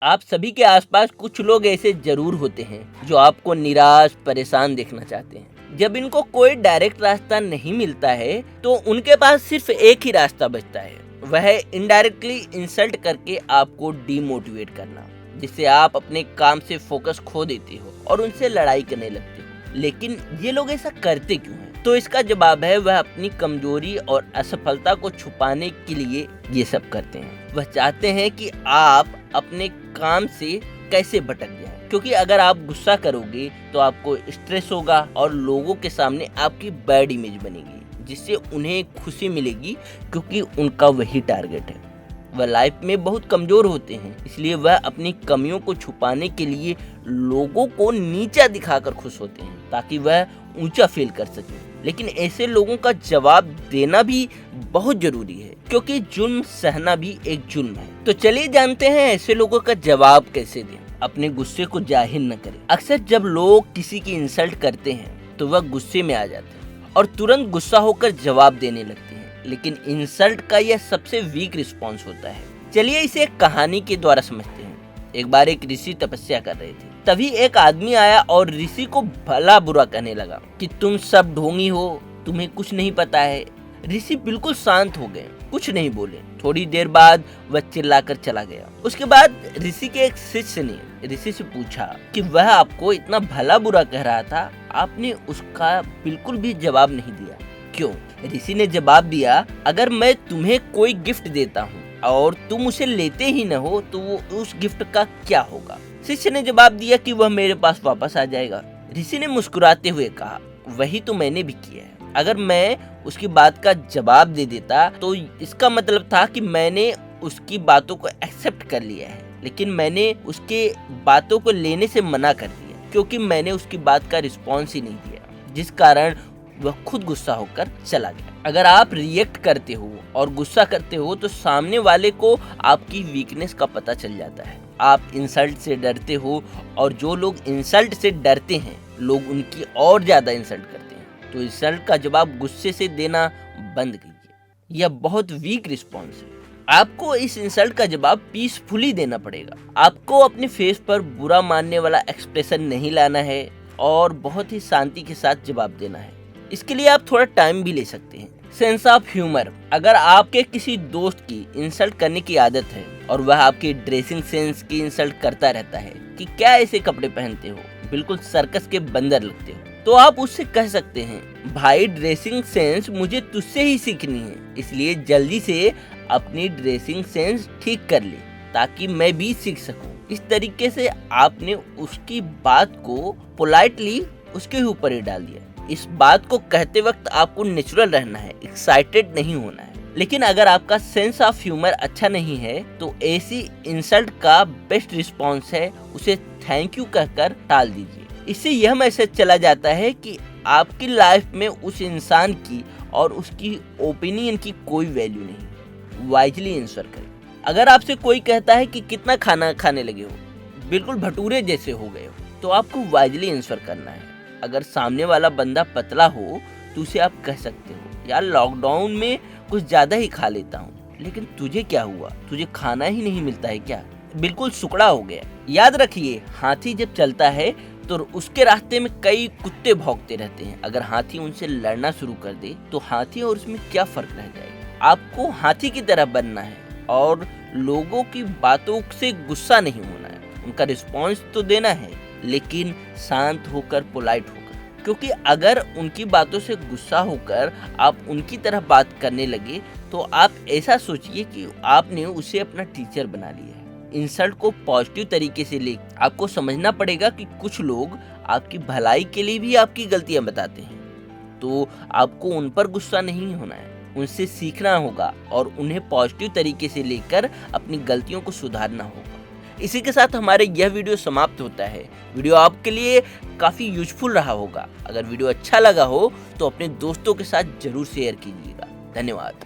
आप सभी के आसपास कुछ लोग ऐसे जरूर होते हैं जो आपको निराश परेशान देखना चाहते हैं। जब इनको कोई डायरेक्ट रास्ता नहीं मिलता है तो उनके पास सिर्फ एक ही रास्ता बचता है, वह है इनडायरेक्टली इंसल्ट करके आपको डीमोटिवेट करना, जिससे आप अपने काम से फोकस खो देते हो और उनसे लड़ाई करने लगते हो। लेकिन ये लोग ऐसा करते क्यों हैं? तो इसका जवाब है, वह अपनी कमजोरी और असफलता को छुपाने के लिए ये सब करते हैं। वह चाहते हैं कि आप अपने काम से कैसे भटक जाएं, क्योंकि अगर आप गुस्सा करोगे तो आपको स्ट्रेस होगा और लोगों के सामने आपकी बैड इमेज बनेगी, जिससे उन्हें खुशी मिलेगी क्योंकि उनका वही टारगेट है। वह लाइफ में बहुत कमजोर होते हैं, इसलिए वह अपनी कमियों को छुपाने के लिए लोगों को नीचा दिखाकर खुश होते हैं ताकि वह ऊंचा फील कर सके। लेकिन ऐसे लोगों का जवाब देना भी बहुत जरूरी है, क्योंकि जुल्म सहना भी एक जुल्म है। तो चलिए जानते हैं ऐसे लोगों का जवाब कैसे दें। अपने गुस्से को जाहिर न करें। अक्सर जब लोग किसी की इंसल्ट करते हैं तो वह गुस्से में आ जाते हैं और तुरंत गुस्सा होकर जवाब देने लगते हैं, लेकिन इंसल्ट का यह सबसे वीक रिस्पॉन्स होता है। चलिए इसे एक कहानी के द्वारा समझते हैं। एक बार एक ऋषि तपस्या कर रहे थे, तभी एक आदमी आया और ऋषि को भला बुरा कहने लगा कि तुम सब ढोंगी हो, तुम्हें कुछ नहीं पता है। ऋषि बिल्कुल शांत हो गए, कुछ नहीं बोले। थोड़ी देर बाद वह चिल्लाकर चला गया। उसके बाद ऋषि के एक शिष्य ने ऋषि से पूछा कि वह आपको इतना भला बुरा कह रहा था, आपने उसका बिल्कुल भी जवाब नहीं दिया, क्यों? ऋषि ने जवाब दिया, अगर मैं तुम्हें कोई गिफ्ट देता हूँ और तुम उसे लेते ही न हो तो वो उस गिफ्ट का क्या होगा? शिष्य ने जवाब दिया कि वह मेरे पास वापस आ जाएगा। ऋषि ने मुस्कुराते हुए कहा, वही तो मैंने भी किया है। अगर मैं उसकी बात का जवाब दे देता तो इसका मतलब था कि मैंने उसकी बातों को एक्सेप्ट कर लिया है, लेकिन मैंने उसके बातों को लेने से मना कर दिया क्योंकि मैंने उसकी बात का रिस्पॉन्स ही नहीं दिया, जिस कारण वह खुद गुस्सा होकर चला गया। अगर आप रिएक्ट करते हो और गुस्सा करते हो तो सामने वाले को आपकी वीकनेस का पता चल जाता है। आप इंसल्ट से डरते हो और जो लोग इंसल्ट से डरते हैं लोग उनकी और ज्यादा इंसल्ट करते हैं। तो इंसल्ट का जवाब गुस्से से देना बंद कीजिए। यह बहुत वीक रिस्पॉन्स है। आपको इस इंसल्ट का जवाब पीसफुली देना पड़ेगा। आपको अपने फेस पर बुरा मानने वाला एक्सप्रेशन नहीं लाना है और बहुत ही शांति के साथ जवाब देना है। इसके लिए आप थोड़ा टाइम भी ले सकते हैं। सेंस ऑफ ह्यूमर, अगर आपके किसी दोस्त की इंसल्ट करने की आदत है और वह आपकी ड्रेसिंग सेंस की इंसल्ट करता रहता है कि क्या ऐसे कपड़े पहनते हो, बिल्कुल सर्कस के बंदर लगते हो, तो आप उससे कह सकते हैं, भाई ड्रेसिंग सेंस मुझे तुझसे ही सीखनी है, इसलिए जल्दी से अपनी ड्रेसिंग सेंस ठीक कर ले ताकि मैं भी सीख सकूं। इस तरीके से आपने उसकी बात को पोलाइटली उसके ऊपर ही डाल दिया। इस बात को कहते वक्त आपको नेचुरल रहना है, एक्साइटेड नहीं होना है। लेकिन अगर आपका सेंस ऑफ ह्यूमर अच्छा नहीं है तो ऐसी इंसल्ट का बेस्ट रिस्पॉन्स है उसे थैंक यू कहकर टाल दीजिए। इससे यह मैसेज चला जाता है कि आपकी लाइफ में उस इंसान की और उसकी ओपिनियन की कोई वैल्यू नहीं। वाइजली आंसर करें। अगर आपसे कोई कहता है कि कितना खाना खाने लगे हो, बिल्कुल भटूरे जैसे हो गए हो, तो आपको वाइजली आंसर करना है। अगर सामने वाला बंदा पतला हो तो उसे आप कह सकते हो, यार लॉकडाउन में कुछ ज्यादा ही खा लेता हूँ, लेकिन तुझे क्या हुआ, तुझे खाना ही नहीं मिलता है क्या, बिल्कुल सुकड़ा हो गया। याद रखिए, हाथी जब चलता है तो उसके रास्ते में कई कुत्ते भौंकते रहते हैं। अगर हाथी उनसे लड़ना शुरू कर दे तो हाथी और उसमें क्या फर्क रह जाएगा। आपको हाथी की तरह बनना है और लोगों की बातों से गुस्सा नहीं होना है। उनका रिस्पॉन्स तो देना है, लेकिन शांत होकर, पोलाइट होकर, क्योंकि अगर उनकी बातों से गुस्सा होकर आप उनकी तरह बात करने लगे तो आप ऐसा सोचिए कि आपने उसे अपना टीचर बना लिया है। इंसल्ट को पॉजिटिव तरीके से ले आपको समझना पड़ेगा कि कुछ लोग आपकी भलाई के लिए भी आपकी गलतियां बताते हैं, तो आपको उन पर गुस्सा नहीं होना है, उनसे सीखना होगा और उन्हें पॉजिटिव तरीके से लेकर अपनी गलतियों को सुधारना होगा। इसी के साथ हमारे यह वीडियो समाप्त होता है। वीडियो आपके लिए काफ़ी यूजफुल रहा होगा। अगर वीडियो अच्छा लगा हो तो अपने दोस्तों के साथ जरूर शेयर कीजिएगा। धन्यवाद।